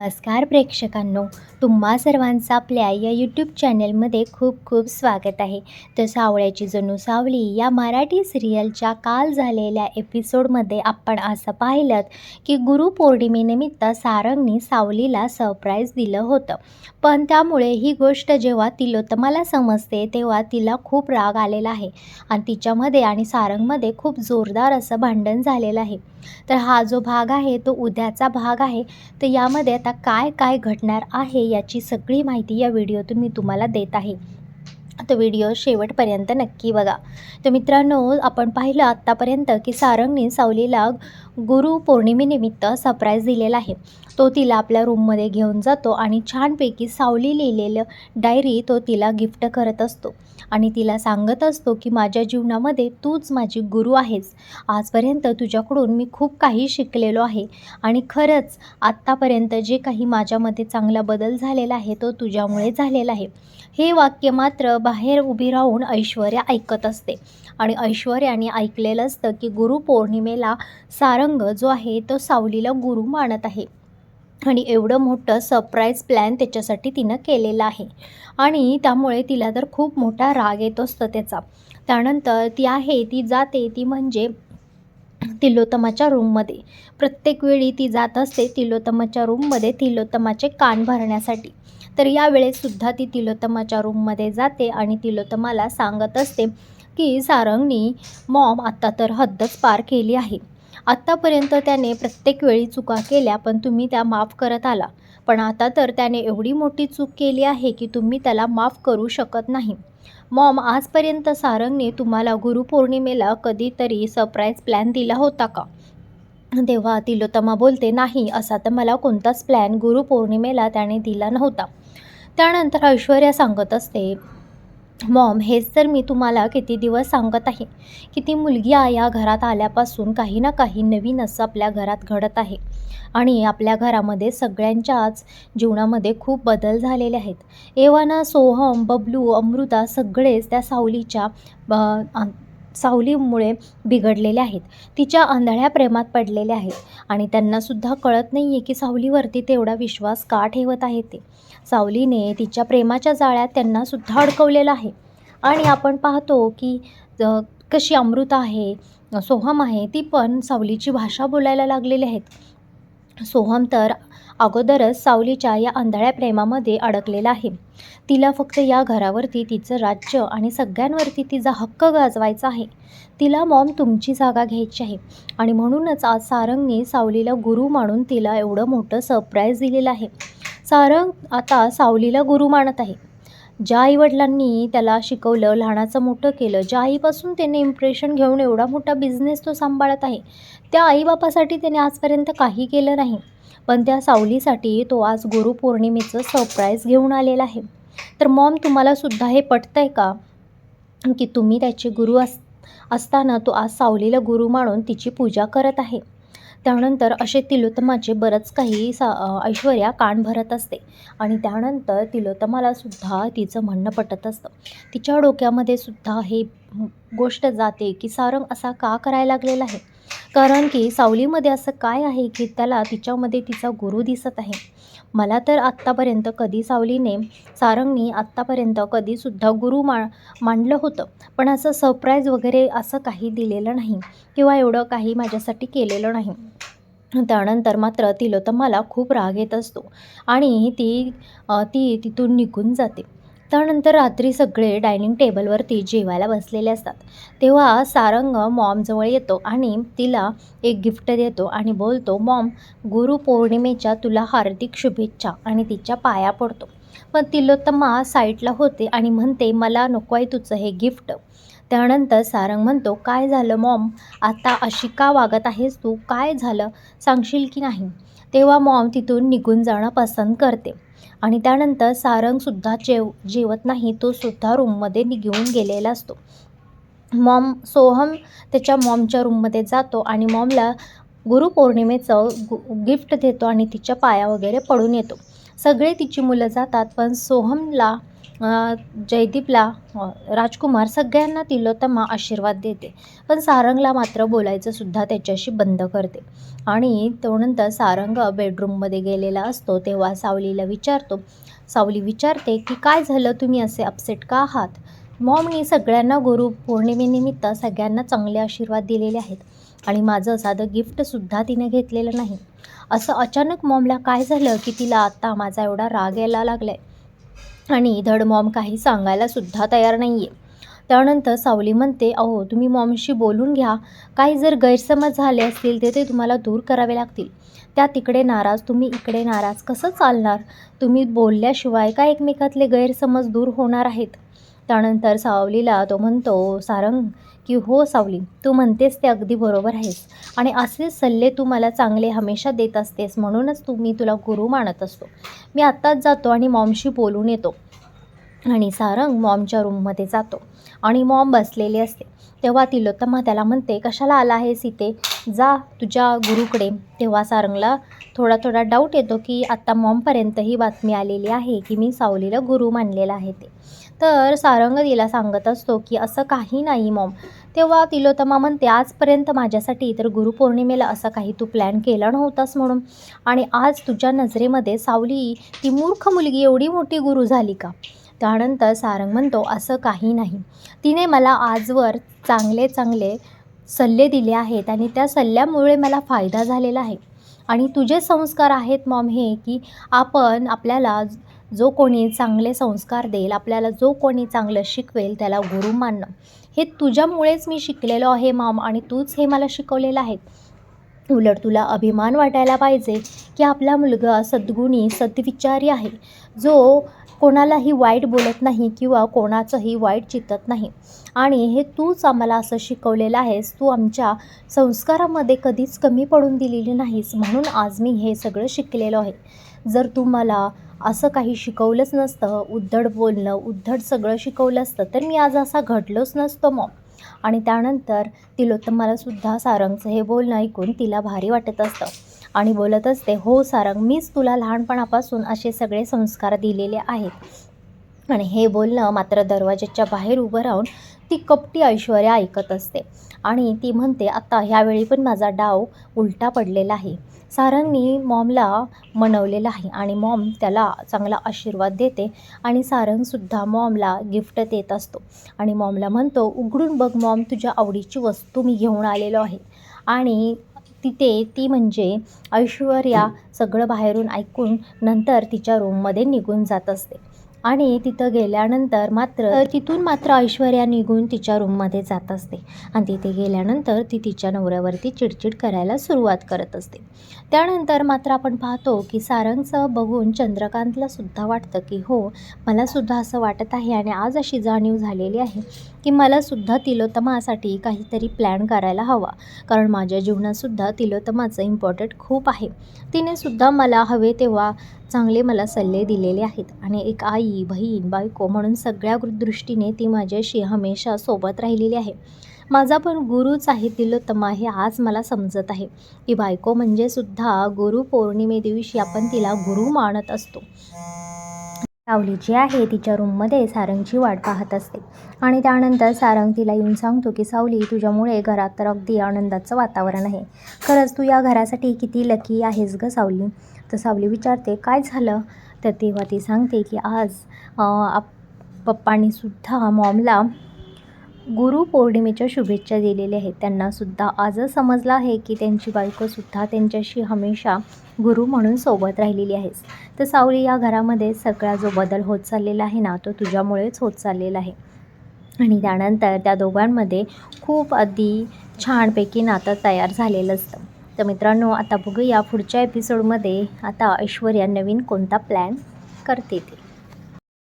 नमस्कार प्रेक्षकांनो, तुम्हा सर्वांचं आपल्या या यूट्यूब चॅनलमध्ये खूप खूप स्वागत आहे. तर सावळ्याची जणू सावली या मराठी सिरियलच्या काल झालेल्या एपिसोडमध्ये आपण असं पाहिलं की गुरुपौर्णिमेनिमित्त सारंगने सावलीला सरप्राईज दिलं होतं. पण त्यामुळे ही गोष्ट जेव्हा तिलोत्तमाला समजते तेव्हा तिला खूप राग आलेला आहे आणि तिच्यामध्ये आणि सारंगमध्ये खूप जोरदार असं भांडण झालेलं आहे. तर हा जो भाग आहे तो उद्याचा भाग आहे. तर यामध्ये आता काय काय घडणार आहे याची सगळी माहिती या व्हिडिओतून मी तुम्हाला देत आहे. तर व्हिडिओ शेवटपर्यंत नक्की बघा. तर मित्रांनो, आपण पाहिलं आत्तापर्यंत की सारंगने सावलीला गुरुपौर्णिमेनिमित्त सरप्राईज दिलेला आहे. तो तिला आपल्या रूममध्ये घेऊन जातो आणि छानपैकी सावली लिहिलेलं डायरी तो तिला गिफ्ट करत असतो आणि तिला सांगत असतो की माझ्या जीवनामध्ये तूच माझी गुरु आहेस. आजपर्यंत तुझ्याकडून मी खूप काही शिकलेलो आहे आणि खरंच आत्तापर्यंत जे काही माझ्यामध्ये चांगला बदल झालेला आहे तो तुझ्यामुळे झालेला आहे. हे वाक्य मात्र बाहेर उभी राहून ऐश्वर्या ऐकत असते आणि ऐश्वर्याने ऐकलेलं असतं की गुरुपौर्णिमेला सारंग जो आहे तो सावलीला गुरु मानत आहे आणि एवढं मोठं सरप्राईज प्लॅन त्याच्यासाठी तिनं केलेलं आहे आणि त्यामुळे तिला तर खूप मोठा राग येत असतो त्याचा. त्यानंतर ती जाते ती म्हणजे तिलोत्तमाच्या रूममध्ये. प्रत्येक वेळी ती जात असते तिलोत्तमाच्या रूममध्ये तिलोत्तमाचे कान भरण्यासाठी. तर यावेळेससुद्धा ती तिलोत्तमाच्या रूममध्ये जाते आणि तिलोत्तमाला सांगत असते की सारंगनी मॉम आत्ता तर हद्दच पार केली आहे. आत्तापर्यंत त्याने प्रत्येक वेळी चुका केल्या पण तुम्ही त्या माफ करत आला. पण आता तर त्याने एवढी मोठी चूक केली आहे की तुम्ही त्याला माफ करू शकत नाही. मॉम, आजपर्यंत सारंगने तुम्हाला गुरुपौर्णिमेला कधीतरी सरप्राईज प्लॅन दिला होता का? तेव्हा तिलोत्तमा बोलते, नाही, असा तर मला कोणताच प्लॅन गुरुपौर्णिमेला त्याने दिला नव्हता. त्यानंतर ऐश्वर्या सांगत असते, मॉम, हेच तर मी तुम्हाला किती दिवस सांगत आहे की ती मुलगी या घरात आल्यापासून काही ना काही नवीन असं आपल्या घरात घडत आहे आणि आपल्या घरामध्ये सगळ्यांच्याच जीवनामध्ये खूप बदल झालेले आहेत. एव्हाना सोहम, बबलू, अमृता सगळेच त्या सावलीमुळे बिघडलेले आहेत. तिच्या आंधळ्या प्रेमात पडलेले आहेत आणि त्यांनासुद्धा कळत नाही आहे की सावलीवरती तेवढा विश्वास का ठेवत आहे ते. सावलीने तिच्या प्रेमाच्या जाळ्यात त्यांनासुद्धा अडकवलेलं आहे आणि आपण पाहतो की कशी अमृता आहे, सोहम आहे, ती पण सावलीची भाषा बोलायला लागलेली आहेत. सोहम तर अगोदरच सावलीच्या या आंधळ्या प्रेमामध्ये अडकलेला आहे. तिला फक्त या घरावरती तिचं राज्य आणि सगळ्यांवरती तिचा हक्क गाजवायचा आहे. तिला मॉम तुमची जागा घ्यायची आहे आणि म्हणूनच आज सारंगने सावलीला गुरु मानून तिला एवढं मोठं सरप्राईज दिलेलं आहे. सारंग आता सावलीला गुरु मानत आहे. ज्या आईवडिलांनी त्याला शिकवलं, लहानाचं मोठं केलं, ज्या आईपासून त्याने इम्प्रेशन घेऊन एवढा मोठा बिझनेस तो सांभाळत आहे, त्या आईबापासाठी त्याने आजपर्यंत काही केलं नाही. पण त्या सावलीसाठी तो आज गुरुपौर्णिमेचं सरप्राईज घेऊन आलेला आहे. तर मॉम, तुम्हालासुद्धा हे पटतंय का की तुम्ही त्याचे गुरु असताना तो आज सावलीला गुरु मानून तिची पूजा करत आहे? त्यानंतर असे तिलोत्तमाचे बरंच काही ऐश्वर्या कान भरत असते आणि त्यानंतर तिलोत्तमालासुद्धा तिचं म्हणणं पटत असतं. तिच्या डोक्यामध्ये सुद्धा हे गोष्ट जाते की सारंग असा का करायला लागलेला आहे? कारण की सावलीमध्ये असं काय आहे की त्याला तिच्यामध्ये तिचा गुरु दिसत आहे. मला तर सारंगने आत्तापर्यंत कधीसुद्धा गुरु मानलं होतं, पण असं सरप्राईज वगैरे असं काही दिलेलं नाही किंवा एवढं काही माझ्यासाठी केलेलं नाही. त्यानंतर मात्र तिलोत्तमाला खूप राग येत असतो आणि ती तिथून निघून जाते. त्यानंतर रात्री सगळे डायनिंग टेबलवरती जेवायला बसलेले असतात. तेव्हा सारंग मॉमजवळ येतो आणि तिला एक गिफ्ट देतो आणि बोलतो, मॉम, गुरुपौर्णिमेच्या तुला हार्दिक शुभेच्छा, आणि तिच्या पाया पडतो. पण तिलोत्तमा साईडला होते आणि म्हणते, मला नको आहे तुझं हे गिफ्ट. त्यानंतर सारंग म्हणतो, काय झालं मॉम, आता अशी का वागत आहेस तू? काय झालं, सांगशील की नाही? तेव्हा मॉम तिथून निघून जाणं पसंत करते आणि त्यानंतर सारंगसुद्धा जेवत नाही. तो सुद्धा रूममध्ये निघून गेलेला असतो. सोहम त्याच्या मॉमच्या रूममध्ये जातो आणि मॉमला गुरुपौर्णिमेचं गिफ्ट देतो आणि तिच्या पाया वगैरे पडून येतो. सगळे तिची मुलं जातात पण सोहमला जयदीपला राजकुमार सगळ्यांना तिलोत्तमा आशीर्वाद देते. पण सारंगला मात्र बोलायचंसुद्धा त्याच्याशी बंद करते. आणि तो नंतर सारंग बेडरूममध्ये गेलेला असतो तेव्हा सावलीला विचारतो. सावली विचारते की काय झालं, तुम्ही असे अपसेट का आहात? मॉमनी सगळ्यांना गुरु पौर्णिमेनिमित्त सगळ्यांना चांगले आशीर्वाद दिलेले आहेत आणि माझं साधं गिफ्टसुद्धा तिने घेतलेलं नाही. असं अचानक मॉमला काय झालं की तिला आत्ता माझा एवढा राग यायला लागला आहे? आणि धड मॉम काही सांगायलासुद्धा तयार नाही आहे. त्यानंतर सावली म्हणते, अहो तुम्ही मॉमशी बोलून घ्या. काही जर गैरसमज झाले असतील ते तुम्हाला दूर करावे लागतील. त्या तिकडे नाराज, तुम्ही इकडे नाराज, कसं चालणार? तुम्ही बोलल्याशिवाय का एकमेकातले गैरसमज दूर होणार आहेत? त्यानंतर सावलीला तो म्हणतो सारंग की हो सावली, तू म्हणतेस ते अगदी बरोबर आहेस आणि असेच सल्ले तू मला चांगले हमेशा देत असतेस, म्हणूनच मी तुला गुरु मानत असतो. मी आत्ताच जातो आणि मॉमशी बोलून येतो. आणि सारंग मॉमच्या रूममध्ये जातो आणि मॉम बसलेली असते. तेव्हा तिलोत्तमा त्याला म्हणते, कशाला आला आहेस इथे? जा तुझ्या गुरुकडे. तेव्हा सारंगला थोडा डाऊट येतो की आत्ता मॉमपर्यंत ही बातमी आलेली आहे की मी सावलीला गुरु मानलेलं आहे ते. तर सारंग तिला सांगत असतो की असं काही नाही मॉम. तेव्हा तिलोत्तमा म्हणते, आजपर्यंत माझ्यासाठी तर गुरुपौर्णिमेला असं काही तू प्लॅन केला नव्हतास म्हणून, आणि आज तुझ्या नजरेमध्ये सावली ती मूर्ख मुलगी एवढी मोठी गुरु झाली का? त्यानंतर सारंग म्हणतो, असं काही नाही. तिने मला आजवर चांगले चांगले सल्ले दिले आहेत आणि त्या सल्ल्यामुळे मला फायदा झालेला आहे. आणि तुझे संस्कार आहेत मॉम हे की आपल्याला जो कोणी चांगले संस्कार देईल, आपल्याला जो कोणी चांगलं शिकवेल त्याला गुरु मानणं, हे तुझ्यामुळेच मी शिकलेलो आहे मॉम, आणि तूच हे मला शिकवलेलं आहे. उलट तुला अभिमान वाटायला पाहिजे की आपला मुलगा सद्गुणी सद्विचारी आहे, जो कोणालाही वाईट बोलत नाही किंवा कोणाचंही वाईट चित्तत नाही. आणि हे तूच आम्हाला असं शिकवलेलं आहेस. तू आमच्या संस्कारामध्ये कधीच कमी पडून दिलेली नाहीस, म्हणून आज मी हे सगळं शिकलेलो आहे. जर तू मला असं काही शिकवलंच नसतं, उद्धट बोलणं, उद्धट सगळं शिकवलं असतं, तर मी आज असा घडलोच नसतो मॉम. आणि त्यानंतर तिलोत्तमालासुद्धा सारंगचं हे बोलणं ऐकून तिला भारी वाटत असतं आणि बोलत असते, हो सारंग, मीच तुला लहानपणापासून असे सगळे संस्कार दिलेले आहेत. आणि हे बोलणं मात्र दरवाजाच्या बाहेर उभं राहून ती कपटी ऐश्वर्या ऐकत असते आणि ती म्हणते, आता ह्यावेळी पण माझा डाव उलटा पडलेला आहे. सारंगनी मॉमला मनवलेलं आहे आणि मॉम त्याला चांगला आशीर्वाद देते आणि सारंगसुद्धा मॉमला गिफ्ट देत असतो आणि मॉमला म्हणतो, उघडून बघ मॉम, तुझ्या आवडीची वस्तू मी घेऊन आलेलो आहे. आणि तिथे ती म्हणजे ऐश्वर्या सगळं बाहेरून ऐकून नंतर तिच्या रूममध्ये निघून जात असते. आणि तिथं गेल्यानंतर तिथून मात्र ऐश्वर्या निघून तिच्या रूममध्ये जात असते आणि तिथे गेल्यानंतर ती तिच्या नवऱ्यावरती चिडचिड करायला सुरुवात करत असते. त्यानंतर मात्र आपण पाहतो की सारंगचं बघून चंद्रकांतलासुद्धा वाटतं की हो, मलासुद्धा असं वाटत आहे आणि आज अशी जाणीव झालेली आहे की मलासुद्धा तिलोत्तमासाठी काहीतरी प्लॅन करायला हवा, कारण माझ्या जीवनातसुद्धा तिलोत्तमाचं इम्पॉर्टंट खूप आहे. तिनेसुद्धा मला हवे तेव्हा चांगले मला सल्ले दिलेले आहेत आणि एक आई, बहीण, बायको म्हणून सगळ्या दृष्टीने ती माझ्याशी हमेशा सोबत राहिलेली आहे. माझा पण गुरुच आहे तिलोत्तमा, हे आज मला समजत आहे की बायको म्हणजे सुद्धा गुरुपौर्णिमे दिवशी आपण तिला गुरु मानत असतो. सावली जी आहे तिच्या रूममध्ये सारंगची वाट पाहत असते आणि त्यानंतर सारंग तिला येऊन सांगतो की सावली, तुझ्यामुळे घरात तर अगदी आनंदाचं वातावरण आहे. खरंच तू या घरासाठी किती लकी आहेस गं सावली. तर सावली विचारते, काय झालं? तर तेव्हा ती सांगते की आज पप्पांनीसुद्धा मॉमला गुरुपौर्णिमेच्या शुभेच्छा दिलेल्या आहेत. त्यांनासुद्धा आजच समजलं आहे की त्यांची बायकोसुद्धा त्यांच्याशी हमेशा गुरु म्हणून सोबत राहिलेली आहेस. तर सावली, या घरामध्ये सगळा जो बदल होत चाललेला आहे ना, तो तुझ्यामुळेच होत चाललेला आहे. आणि त्यानंतर त्या दोघांमध्ये खूप अगदी छानपैकी नातं तयार झालेलं असतं. तर मित्रांनो, आता बघूया पुढच्या एपिसोडमध्ये आता ऐश्वर्या नवीन कोणता प्लॅन करते ते.